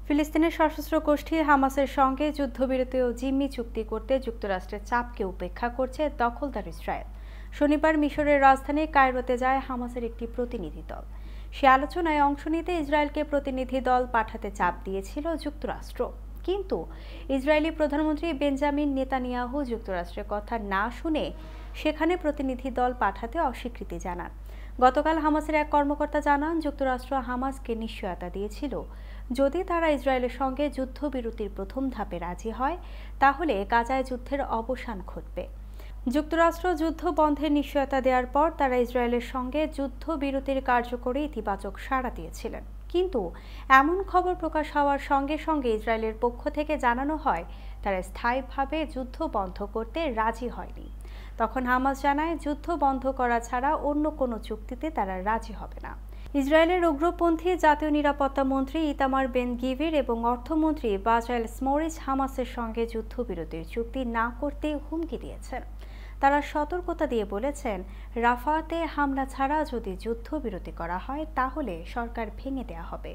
ফিলিস্তিনের সশস্ত্র গোষ্ঠী হামাসের সঙ্গে যুদ্ধবিরতি ও জিম্মি চুক্তি করতে যুক্তরাষ্ট্রের চাপকে উপেক্ষা করছে দখলদার ইসরায়েল। শনিবার মিশরের রাজধানী কায়রোতে যায় হামাসের একটি প্রতিনিধি দল। সে আলোচনায় অংশ নিতে ইসরায়েলকে প্রতিনিধি দল পাঠাতে চাপ দিয়েছিল যুক্তরাষ্ট্র, কিন্তু ইসরায়েলি প্রধানমন্ত্রী বেঞ্জামিন নেতানিয়াহু যুক্তরাষ্ট্রের কথা না শুনে সেখানে প্রতিনিধি দল পাঠাতে অস্বীকৃতি জানান। গতকাল হামাসের এক কর্মকর্তা জানান, যুক্তরাষ্ট্র হামাসকে নিশ্চয়তা দিয়েছিল যদি তারা ইসরায়েলের সঙ্গে যুদ্ধবিরতির প্রথম ধাপে রাজি হয় তাহলে গাজায় যুদ্ধের অবসান ঘটবে। যুক্তরাষ্ট্র যুদ্ধ বন্ধের নিশ্চয়তা দেওয়ার পর তারা ইসরায়েলের সঙ্গে যুদ্ধবিরতির কার্যকরী ইতিবাচক সাড়া দিয়েছিলেন, কিন্তু এমন খবর প্রকাশ হওয়ার সঙ্গে সঙ্গে ইসরায়েলের পক্ষ থেকে জানানো হয় তারা স্থায়ীভাবে যুদ্ধ বন্ধ করতে রাজি হয়নি। তখন হামাস জানায় যুদ্ধ বন্ধ করা ছাড়া অন্য কোনো চুক্তিতে তারা রাজি হবে না। ইসরায়েলের উগ্রপন্থী জাতীয় নিরাপত্তা মন্ত্রী ইতামার বেন গিভির এবং অর্থমন্ত্রী বাজাল স্মোরিচ হামাসের সঙ্গে যুদ্ধবিরতির চুক্তি না করতে হুমকি দিয়েছেন। তারা সতর্কতা দিয়ে বলেছেন, রাফাতে হামলা ছাড়া যদি যুদ্ধবিরতি করা হয় তাহলে সরকার ভেঙে দেওয়া হবে।